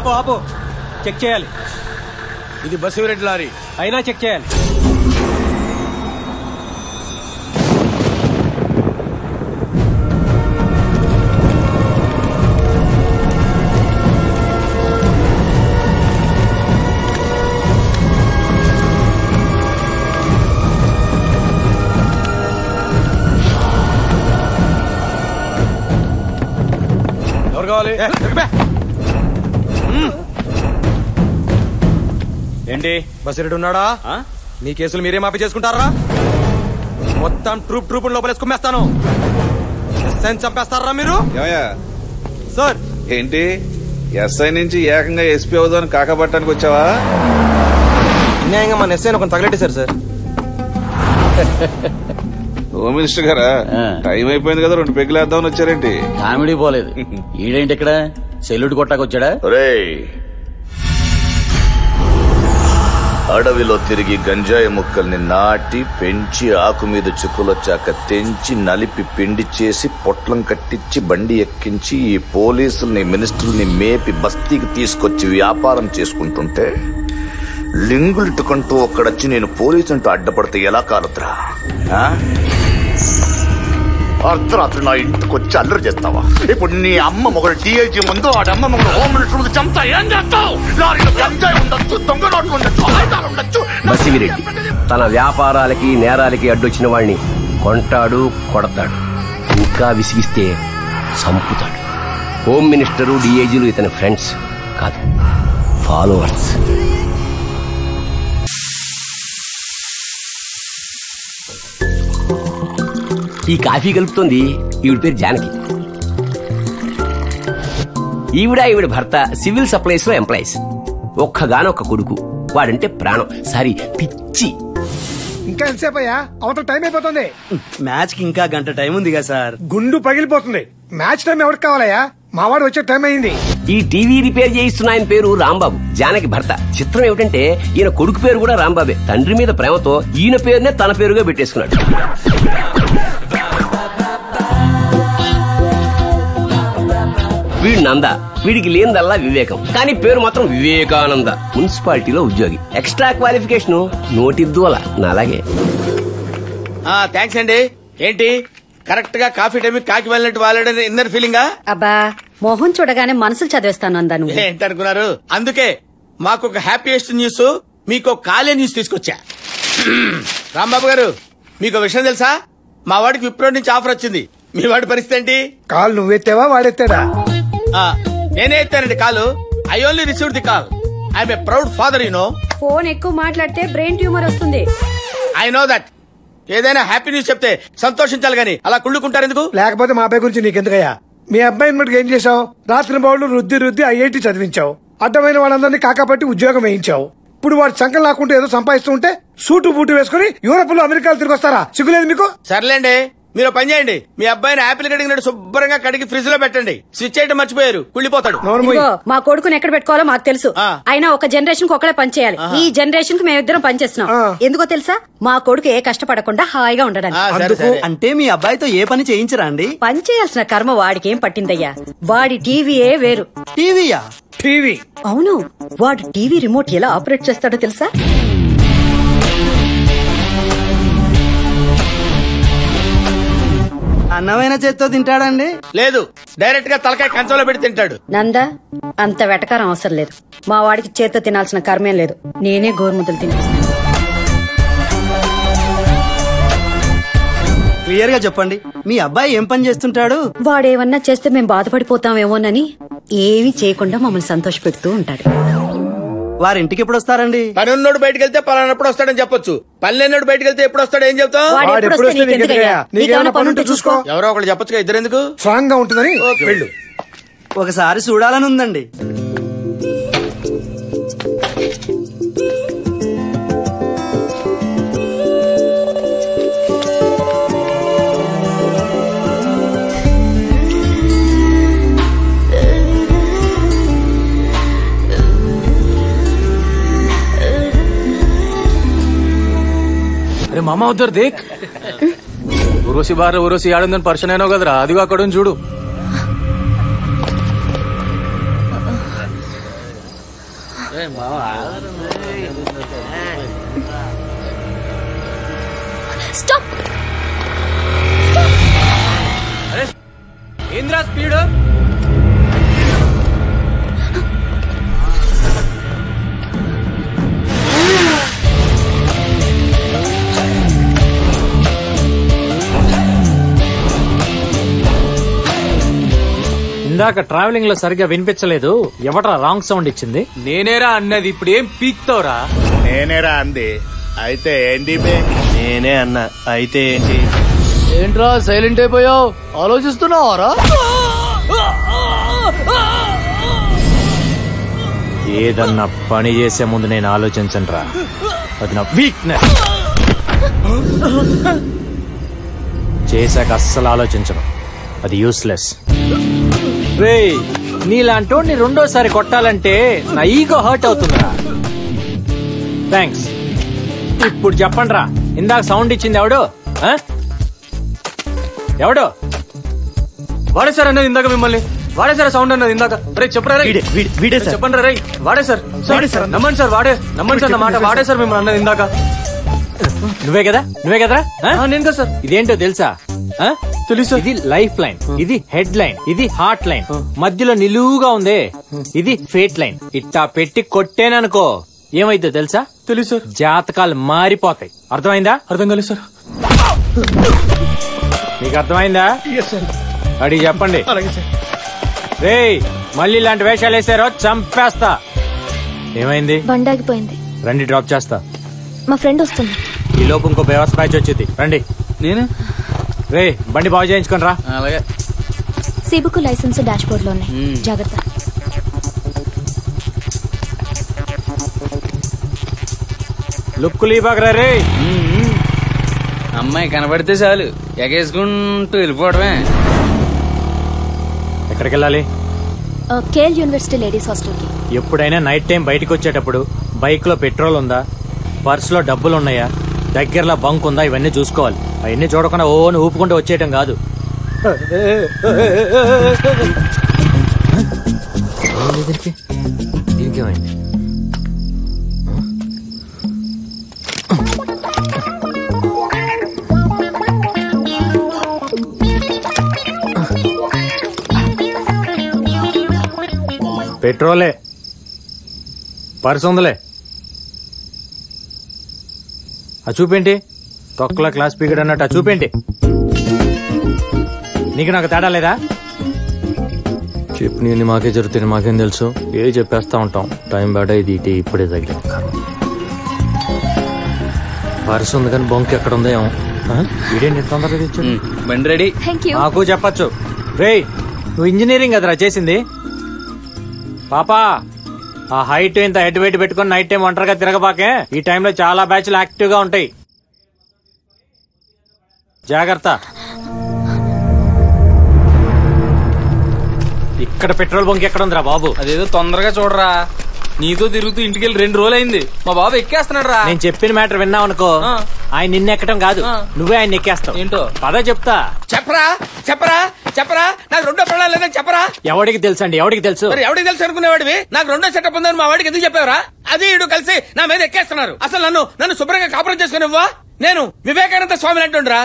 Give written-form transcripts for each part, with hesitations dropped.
ఆపు ఆపు, చెక్ చేయాలి. ఇది బసిరెడ్డి లారీ అయినా చెక్ చేయాలి. ఎవరు కావాలి? ఏంటి బసిరెడ్డి ఉన్నాడా? మీ కేసులు మీరే మాఫీ చేసుకుంటారా? మొత్తం ట్రూప్ లోపలేసి కుమ్మేస్తాను. చంపేస్తారా మీరు? సార్ ఏంటి ఎస్ఐ నుంచి ఏకంగా ఎస్పీ అవుదాని కాకపట్టడానికి వచ్చావా? అన్యాయంగా మన ఎస్ఐ ఒక తగలెట్టేశారు సార్. హోమ్ మినిస్టర్ గారా, టైం అయిపోయింది కదా, 2 పెగ్గులు వేద్దామని వచ్చారేంటి? కామెడీ పోలేదు. ఈడేంటి ఇక్కడ సెల్యూట్ కొట్టాకొచ్చాడా? అడవిలో తిరిగి గంజాయి ముక్కల్ని నాటి పెంచి ఆకు మీద చుక్కులొచ్చాక తెంచి నలిపి పిండి చేసి పొట్లం కట్టించి బండి ఎక్కించి ఈ పోలీసుల్ని మినిస్టర్ని మేపి బస్తీకి తీసుకొచ్చి వ్యాపారం చేసుకుంటుంటే లింగులిట్టుకుంటూ ఒక్కడొచ్చి నేను పోలీసు అంటూ అడ్డపడితే ఎలా కాలుద్రా? అర్ధరాత్రి నా ఇంటికి వచ్చి అల్లరి చేస్తావా? ఇప్పుడు నీ అమ్మ మొగలు టీఐజీ ముందు ఆడమ్మ మొగలు హోమ్ మినిస్టర్ ముందు చంపుతా ఏం చేస్తావు? లారీలో గంజాయి ఉండొచ్చు, దొంగ నోట్లు ఉండొచ్చు, ఆయుధాలు ఉండొచ్చు. బసిరెడ్డి తన వ్యాపారాలకి నేరాలకి అడ్డొచ్చిన వాడిని కొంటాడు, కొడతాడు, ఇంకా విసిగిస్తే చంపుతాడు. హోమ్ మినిస్టరు, డిఐజీలు ఇతని ఫ్రెండ్స్ కాదు, ఫాలోవర్స్. ఈ కాఫీ కలుపుతోంది ఈవిడ పేరు జానకి. ఈవిడ భర్త సివిల్ సప్లైస్ లో ఎంప్లాయీస్. ఒక్కగానొక్క కొడుకు, వాడంటే ప్రాణం, సారీ పిచ్చి. ఇంకా ఎంతసేపు అయ్యా? అవతల టైం అయిపోతుంది. మ్యాచ్ కి ఇంకా గంట టైం ఉంది కదా సార్. గుండు పగిలిపోతుంది. మ్యాచ్ టైం ఎవరికి కావాలయ్యా? మావాడు వచ్చే టైం అయింది. ఈ టీవీ రిపేర్ చేయిస్తున్న ఆయన పేరు రాంబాబు, జానకి భర్త. చిత్రం ఏమిటంటే ఈయన కొడుకు పేరు కూడా రాంబాబే. తండ్రి మీద ప్రేమతో ఈయన పేరునే తన పేరుగా పెట్టేసుకున్నాడు. వీడు నంద, వీడికి లేనిదల్లా వివేకం, కానీ పేరు మాత్రం వివేకానంద. మున్సిపాలిటీలో ఉద్యోగి, ఎక్స్ట్రా క్వాలిఫికేషన్ నోటిద్దువల నాలాగే. థ్యాంక్స్ అండి. ఏంటి కరెక్ట్ గా కాఫీ టైం కాకి వెళ్ళినట్టు వాళ్ళని ఇన్నర్ ఫీలింగా? అబ్బా, మోహన్ చూడగానే మనసులు చదివేస్తాను అందాను. ఏంటనుకున్నారు? అందుకే మాకు ఒక హ్యాపీయెస్ట్ న్యూస్, మీకు కాలే న్యూస్ తీసుకొచ్చా. రాంబాబు గారు, మీకు విషయం తెలుసా? మా వాడికి విప్రో నుంచి ఆఫర్ వచ్చింది. మీ వాడి పరిస్థితి ఏంటి? కాల్ నువ్వెత్తావా వాడెత్తాడా? నేనే ఎత్తానండి కాలు. I only received the call. I'm a proud father. You know, phone ఎక్కువ మాట్లాడితే బ్రెయిన్ ట్యూమర్ వస్తుంది. I know that. ఏదైనా హ్యాపీ న్యూస్ చెప్తే సంతోషించాలి గాని అలా కుళ్ళుకుంటారు ఎందుకు? లేకపోతే మా అబ్బాయి గురించి నీకెందుకయ్యా? మీ అబ్బాయిని మటుకు ఏం చేశావు? రాత్రి బౌళ్ళు రుద్ది ఐఐటి చదివించావు. అడ్డమైన వాళ్ళందరినీ కాకాపట్టి ఉద్యోగం వేయించావు. ఇప్పుడు వాడు సంకల్ లాక్కుంటూ ఏదో సంపాదిస్తూ ఉంటే సూటు బూటు వేసుకుని యూరోప్ లో అమెరికాలో తిరిగి వస్తారా? సిగ్గులేదు మీకు? సర్లేండి, మీరు పని చేయండి. మీ అబ్బాయిని యాపిల్ కడిగినట్టు శుభ్రంగా కడిగి ఫ్రిడ్జ్ లో పెట్టండి. స్విచ్ చేయడం మర్చిపోయారు, కుళ్ళిపోతాడు. మా కొడుకుని ఎక్కడ పెట్టుకోవాలో మాకు తెలుసు. అయినా ఒక జనరేషన్ కు ఒకడే పని చేయాలి. ఈ జనరేషన్ కు మేమిద్దరం పనిచేస్తున్నాం. ఎందుకో తెలుసా? మా కొడుకు ఏ కష్టపడకుండా హాయిగా ఉండడానికి. అంటే మీ అబ్బాయితో ఏ పని చేయించరా అండి? పని చేయాల్సిన కర్మ వాడికి ఏం పట్టిందయ్యా? వాడి టీవీయే వేరు. టీవీయా? టీవీ? అవును, వాడు టీవీ రిమోట్ ఎలా ఆపరేట్ చేస్తాడో తెలుసా? అన్నమైన చేత్తో తింటాడండి? లేదు, డైరెక్ట్ గా తలకాయ కంచంలో పెట్టి తింటాడు. నందా, అంత వెటకారం అవసరం లేదు. మా వాడికి చేత్తో తినాల్సిన కర్మేం లేదు. నేనే గోరుముద్దలు తినిపిస్తాను. క్లియర్ గా చెప్పండి, మీ అబ్బాయి ఏం పని చేస్తుంటాడు? వాడేమన్నా చేస్తే మేం బాధపడిపోతామేమోనని ఏమీ చేయకుండా మమ్మల్ని సంతోష పెడుతూ ఉంటాడు. వారింటికి ఎప్పుడు వస్తారండి? పని ఉన్నోడు బయటకు వెళ్తే పలానప్పుడు వస్తాడని చెప్పొచ్చు. పని లేనోడు బయటకు వెళ్తే ఎప్పుడు వస్తాడు ఏం చెప్తావు? చూసుకో. ఎవరో ఒకళ్ళు చెప్పొచ్చుగా, ఇద్దరెందుకు? స్ట్రాంగ్ గా ఉంటుందని వెళ్ళు. ఒకసారి చూడాలని ఉందండి. అరే మామ ఉద్దరు దేక్, ఉరోసి బార్ ఉరోసి ఆడుందని పర్షన్ అయినావు కదరా, అదిగో అక్కడ చూడు. స్టాప్. ఏంద్రా స్పీడ్? ఇందాక ట్రావెలింగ్ లో సరిగ్గా వినిపించలేదు. ఎవట్రా రాంగ్ సౌండ్ ఇచ్చింది? నేనేరా అన్నది. ఇప్పుడు ఏం పీక్తావురా? నేనేరా అంది. అయితే ఏంటి బే? నేనే అన్నా. అయితే ఏంటి? ఏంట్రా సైలెంట్ అయిపోయావు? ఆలోచిస్తున్నావారా? ఏదన్నా పని చేసే ముందు నేను ఆలోచించనురా. అది నా వీక్నెస్. చేశాక అస్సలు ఆలోచించను. అది యూస్లెస్. రే, నీలాంటోడిని రెండోసారి కొట్టాలంటే నా ఈగో హర్ట్ అవుతుందిరా. థ్యాంక్స్. ఇప్పుడు చెప్పండి రా, ఇందాక సౌండ్ ఇచ్చింది ఎవడు? ఎవడు వాడే సార్ అన్నది ఇందాక. మిమ్మల్ని వాడే సార్ సౌండ్ అన్నది ఇందాక. రే చెప్పరా? చెప్పండి రా. వాడే సార్. నమ్మండి సార్. నమ్మండి సార్ నా మాట. వాడే సార్ మిమ్మల్ని అన్నది ఇందాక. నువ్వే కదరా? నేను కదా సార్. ఇదేంటో తెలుసా? తెలుసు. ఇది లైఫ్ లైన్, ఇది హెడ్ లైన్, ఇది హార్ట్ లైన్, మధ్యలో నిలువుగా ఉంది ఇది ఫేట్ లైన్. ఇట్టా పెట్టి కొట్టేననుకో ఏమైందో తెలుసా? తెలుసు. జాతకాలు మారిపోతాయి. అర్థమైందా? అర్థం కాలేదు సార్. మీకు అర్థమైందా? అడిగి చెప్పండి. రే, మళ్ళీ ఇలాంటి వేషాలు వేసారో చంపేస్తా. ఏమైంది? బండాగిపోయింది. రండి, డ్రాప్ చేస్తా. మా ఫ్రెండ్ వస్తుంది. ఈ లోపు ఇంకో బేవర్స్ బ్యాచ్ వచ్చింది. రండి. నేను రే, బండి బాగు చేయించుకుని రా. అలాగే. సీబుకు లైసెన్స్ డాష్ బోర్డ్ లో ఉన్నాయి. జాగ్రత్త. లుక్కులు ఇవ్వకరా. రే, అమ్మాయి కనబడితే చాలు ఎగేసుకుంటూ వెళ్ళిపోవడమే. ఎక్కడికి వెళ్ళాలి? కేఎల్ యూనివర్సిటీ లేడీస్ హాస్టల్ కి. ఎప్పుడైనా నైట్ టైం బయటకు వచ్చేటప్పుడు బైక్ లో పెట్రోల్ ఉందా, పర్స్ లో డబ్బులు ఉన్నాయా, దగ్గరలో బంక్ ఉందా, ఇవన్నీ చూసుకోవాలి. అవన్నీ చూడకుండా ఓని ఊపుకుంటూ వచ్చేయటం కాదు. ఇంకేమైంది? పెట్రోలే, పర్స్ ఉందిలే. ఆ చూపేంటి? తొక్కల క్లాస్ పీరియడ్ అన్నట్టు ఆ చూపేంటి? నీకు నాకు తేడా లేదా? చెప్పు. నేను మాకే జరుగుతుంది, మాకేం తెలుసు? ఏ చెప్పేస్తా ఉంటాం. టైం బేడా ఇది ఇటు ఇప్పుడే తగిలి. పర్స్ ఉంది కానీ బొంక్ ఎక్కడ ఉందో ఏమో. ఇదేంటి తొందరగా తెచ్చాడు? బండి రెడీ. నాకు చెప్పచ్చు. రే, నువ్వు ఇంజనీరింగ్ కదరా చేసింది? పాపా, ఆ హైట్ ఇంత హెడ్ వెయిట్ పెట్టుకుని నైట్ టైం ఒంటరిగా తిరగబాకే. ఈ టైంలో చాలా బ్యాచ్లు యాక్టివ్ గా ఉంటాయి. జాగ్రత్త. ఇక్కడ పెట్రోల్ బంక్ ఎక్కడ ఉందిరా బాబు? అదేదో తొందరగా చూడరా. నీతో తిరుగుతూ ఇంటికి వెళ్ళి 2 రోజులు అయింది. మా బాబు ఎక్కేస్తున్నాడు రా. నేను చెప్పిన మ్యాటర్ విన్నావు అనుకో, ఆయన నిన్ను ఎక్కడం కాదు, నువ్వే ఆయన ఎక్కేస్తావు. ఏంటో పదా చెప్తా. చెప్పరా నాకు రెండో పిల్లలు లేదని చెప్పరా? ఎవడికి తెలుసు అండి? ఎవడికి తెలుసు? ఎవడికి తెలుసు అనుకునేవాడివి? నాకు రెండో సెటప్ ఉందని మా వాడికి ఎందుకు చెప్పావరా? అది ఇడు కలిసి నా మీద ఎక్కేస్తున్నారు. అసలు నన్ను శుభ్రంగా కాపురం చేసుకునివ్వా? నేను వివేకానంద స్వామిని అంటుండ్రా.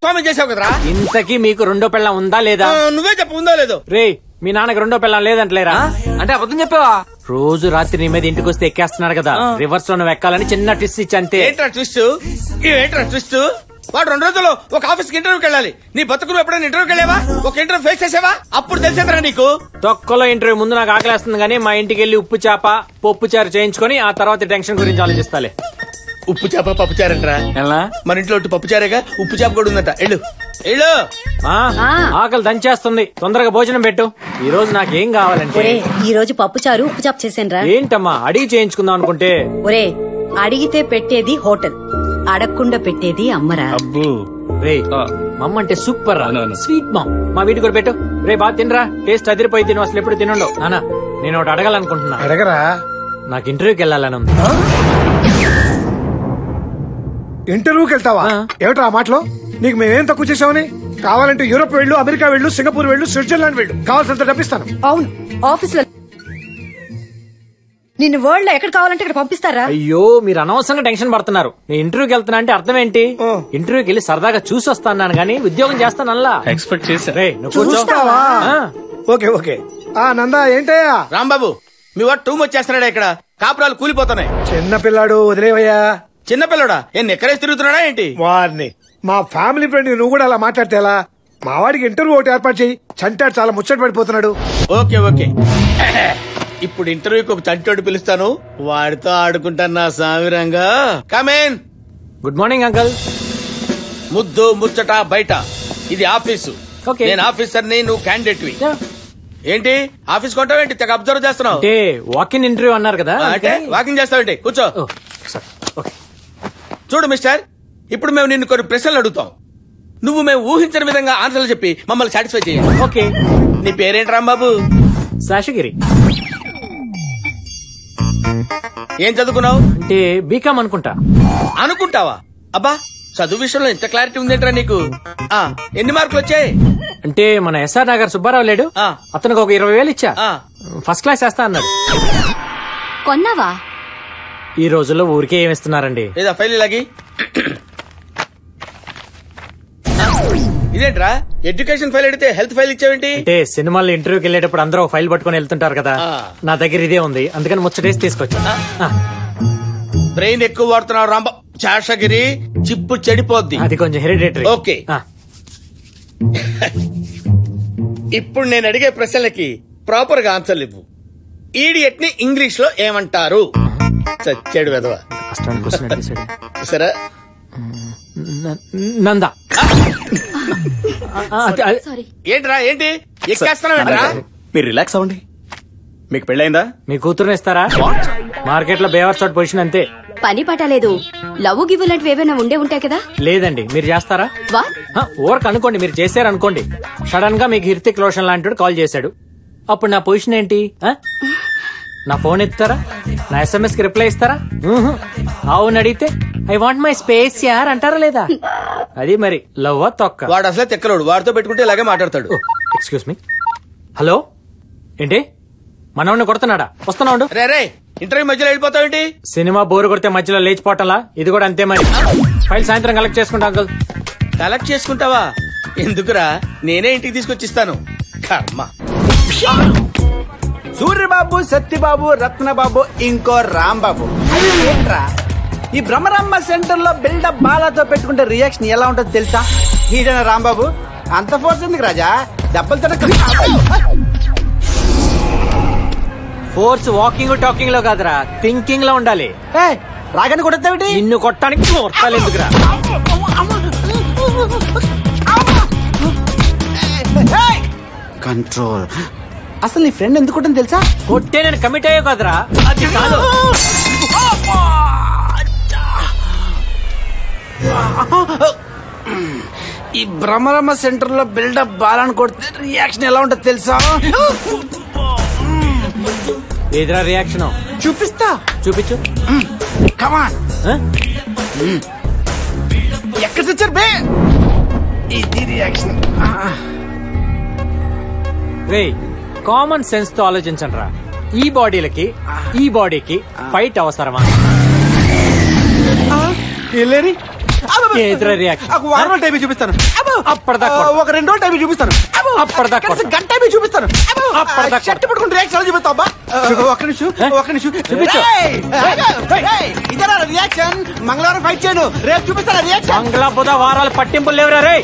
స్వామి చేసావు కదరా. ఇంతకీ మీకు రెండో పెళ్ళం ఉందా లేదా? నువ్వే చెప్పు, ఉందో లేదో. రే, మీ నాన్నకి రెండో పెళ్ళం లేదంటలేరా? అంటే అబద్ధం చెప్పావా? రోజు రాత్రి నీ మీద ఇంటికి వస్తే ఎక్కేస్తున్నాడు కదా, రివర్స్ లో నువ్వు ఎక్కాలని చిన్న ట్విస్ట్ ఇచ్చి అంతే. ఏంట్రా ట్విస్ట్? వాడు 2 రోజులు ఒక ఆఫీస్ కి ఇంటర్వ్యూకి వెళ్ళాలి. నీ బతుకు నువ్వు ఎప్పుడైనా ఇంటర్వ్యూకి వెళ్ళావా? ఒక ఇంటర్వ్యూ ఫేస్ చేసావా? అప్పుడు తెలిసేదరా నీకు. తొక్కలో ఇంటర్వ్యూ ముందు నాకు ఆకలేస్తుంది కానీ మా ఇంటికి వెళ్ళి ఉప్పు చేప పప్పు చారు చేయించుకొని ఆ తర్వాత టెన్షన్ గురించి ఆలోచిస్తాలే. ఉప్పు చేప పప్పు చారంటరా? మన ఇంట్లో పప్పు చారేగా, ఉప్పు చేప కూడా ఉందట. ఎళ్ళు. ఆకలి దంచేస్తుంది, తొందరగా భోజనం పెట్టు. ఈ రోజు నాకేం కావాలంటే, ఈ రోజు పప్పు చారు ఉప్పు చాప చేసాను. ఏంటమ్మా అడిగి చేయించుకుందాం అనుకుంటే? ఒరే, అడిగితే పెట్టేది హోటల్, అడగకుండా పెట్టేది అమ్మరా. అబ్బు రే, మమ్మ అంటే సూపర్ రా, స్వీట్ మామ్. మా వీటి కూడా పెట్టు. రే, బాగా తినరా, టేస్ట్ అదిరిపోయి తిను. అసలు ఎప్పుడు తినుండవు. నానా, నేను ఒకటి అడగాలనుకుంటున్నా. అడగరా? నాకు ఇంటర్వ్యూకి వెళ్ళాలని ఉంది. ఇంటర్వ్యూకి వెళ్తావా? ఏమిట్రా ఆ మాటలో? నీకు మేమేం తక్కువ చేసామని? కావాలంటే యూరోప్ వెళ్ళు, అమెరికా వెళ్ళు, సింగపూర్ వెళ్ళు, స్విట్జర్లాండ్ వెళ్ళు, కావాల్సినంత డబ్బిస్తాను. అవును, ఆఫీస్ లో నిన్ను వరల్డ్ లో ఎక్కడ కావాలంటే ఇక్కడ పంపిస్తారా? అయ్యో మీరు అనవసరంగా టెన్షన్ పడుతున్నారు. నేను ఇంటర్వ్యూకి వెళ్తున్నా అంటే అర్థం ఏంటి? ఇంటర్వ్యూకి వెళ్ళి సరదాగా చూసి వస్తాను గానీ ఉద్యోగం చేస్తానల్లా. ఎక్స్పెక్ట్ చేశా. Okay okay. నందా ఏంటయ్యా? రాంబాబు మీ వాడు టూ మచ్ చేస్తున్నాడా? ఇక్కడ కాపురాలు కూలిపోతున్నాయి. చిన్న పిల్లాడు వదిలేవయ్యా. చిన్న పిల్లడా? ఎక్కడేసి తిరుగుతున్నాడా ఏంటి? వారిని మా ఫ్యామిలీ ఫ్రెండ్ నువ్వు కూడా అలా మాట్లాడితే ఎలా? మా వాడికి ఇంటర్వ్యూ ఒకటి ఏర్పాటు చేయి. చంటాడు చాలా ముచ్చట పడిపోతున్నాడు. Okay okay. ఇప్పుడు ఇంటర్వ్యూకి ఒక చంటోడు పిలుస్తాను, వాడితో ఆడుకుంటాను నా సామిరంగా. కమేన్. Good morning uncle. ముద్దు ముచ్చట బయట, ఇది ఆఫీసు. నేను ఆఫీసర్ ని, నువ్వు క్యాండిడేట్ వి. ఏంటి ఆఫీస్ కొంటావేంటి? తెగ అబ్జర్వ్ చేస్తున్నావు. వాకింగ్ ఇంటర్వ్యూ అన్నారు కదా, అంటే వాకింగ్ చేస్తావేంటి? కూర్చో. చూడు మిస్టర్, ఇప్పుడు మేము నిన్ను కొన్ని ప్రశ్నలు అడుగుతాం. నువ్వు మేము ఊహించిన విధంగా ఆన్సర్లు చెప్పి మమ్మల్ని సాటిస్ఫై చేయాలి. ఓకే. నీ పేరేంటి రాంబాబు? శేషగిరి. ఏం చదువుకున్నావు? అంటే బీకామ్ అనుకుంటా. అనుకుంటావా? అబ్బా, చదువు విషయంలో ఇంత క్లారిటీ ఉందేంట్రా నీకు? ఎన్ని మార్కులు వచ్చాయి? అంటే మన ఎస్ఆర్ నగర్ సుబ్బారావు లేడు, అతనికి ఒక 20,000 ఇచ్చా. ఫస్ట్ క్లాస్ వేస్తా అన్నాడు. కొన్నావా? ఈ రోజుల్లో ఊరికే ఏమిస్తున్నారండి. లేదా ఫైల్ ఇలాగి. ఇదేంట్రా ఎడ్యుకేషన్ ఫైల్ అడిగితే హెల్త్ ఫైల్ ఇచ్చావేంటి? అంటే సినిమాల్లో ఇంటర్వ్యూకి వెళ్ళేటప్పుడు అందరూ ఫైల్ పట్టుకుని వెళ్తుంటారు కదా, నా దగ్గర ఇదే ఉంది, అందుకని ముచ్చటేసి తీసుకొచ్చా. బ్రెయిన్ ఎక్కువ వాడుతున్నావు రాంబా. శేషగిరి, చిప్పు చెడిపోద్ది. అది కొంచెం హెరిడేటరీ. ఓకే. ఇప్పుడు నేను అడిగే ప్రశ్నలకి ప్రాపర్ గా ఆన్సర్లు ఇవ్వు. ఈడియట్ ని ఇంగ్లీష్ లో ఏమంటారు? చచ్చాడు వెధవ. సరే నందా. ఏంట్రా ఏంటి ఎక్కేస్తున్నావేంట్రా? మీరు రిలాక్స్ అవ్వండి. మీకు పెళ్ళైందా? మీ కూతురుని ఇస్తారా? మార్కెట్ లో బేవర్ చోట్ పొజిషన్ అంతే. పని పాట లేదు. లవ్ గివ్ లాంటివి ఏమైనా ఉండే ఉంటాయి కదా. లేదండి. మీరు చేస్తారా? ఓవర్క్ అనుకోండి, మీరు చేశారనుకోండి, సడన్ గా మీకు హృతిక్ రోషన్ లాంటి కాల్ చేశాడు, అప్పుడు నా పొజిషన్ ఏంటి? నా ఫోన్ ఎత్తారా? నా SMS కి రిప్లై ఇస్తారా? అవును అడిగితే ఐ వాంట్ మై స్పేస్ యార్ అంటారా లేదా? అది మరి లవ్ తొక్క. వాడు అసలే తెక్కలోడు, వాడితో పెట్టుకుంటే ఇలాగే మాట్లాడతాడు. Excuse me. హలో, ఏంటి మనవాడిని కొడుతున్నాడా? వస్తున్నాడు. రే ఇంటర్వ్యూ మధ్యలో వెళ్ళిపోతావేంటి? సినిమా బోరు కొడితే మధ్యలో లేచిపోవటంలా ఇది కూడా అంతే మరి. ఫైల్ సాయంత్రం కలెక్ట్ చేసుకుంటా అంకుల్. కలెక్ట్ చేసుకుంటావా? ఎందుకురా, నేనే ఇంటికి తీసుకొచ్చిస్తాను. కర్మ. సూర్యబాబు, సత్యబాబు, రత్నబాబు, ఇంకో రాంబాబు. ఏంట్రా ఈ బ్రహ్మరమ్మ సెంటర్ లో బిల్డప్ బాలాతో పెట్టుకుంటే రియాక్షన్ ఎలా ఉంటుందో తెలుసా? ఈడన రాంబాబు అంత ఫోర్స్ ఎందుకు రాజా? దెబ్బలతో ఫోర్స్ వాకింగ్ టాకింగ్ లో కాదురా, థింకింగ్ లో ఉండాలి. రాగానే కొడతావిటి? నిన్ను కొట్టడానికి కొట్టాలి ఎందుకురా? కంట్రోల్. అసలు నీ ఫ్రెండ్ ఎందుకు కొట్టని తెలుసా? కొట్టే నేను కమిట్ అయ్యో కదరా. అది కాదు. ఈ బ్రహ్మరమ్మ సెంటర్ లో బిల్డప్ బాలని కొడితే రియాక్షన్ ఎలా ఉంటుందో తెలుసా? ఏదిరా రియాక్షన్? చూపిస్తా. చూపించు. కమాన్. ఎక్కడ తెచ్చారు బే? ఇది రియాక్షన్. రే కామన్ సెన్స్ తో ఆలోచించండి రా. ఈ బాడీలకి ఈ బాడీకి ఫైట్ అవసరమా? ఏదిరా రియాక్షన్? వారం టైం చూపిస్తాను. అప్పటిదాకా ఒక 2 రోజులు టైం చూపిస్తాను. అప్పటిదాకా గంట టైం చూపిస్తాను. షర్ట్ పట్టుకుని రియాక్షన్ చూపిస్తావు. ఒక్క నిమిషం చూపించు. ఇదేనా రియాక్షన్? మంగళవారం ఫైట్ చేయను, రేపు చూపిస్తాను రియాక్షన్. మంగళ బుధ వారాలు పట్టింపులు లేవురా రే.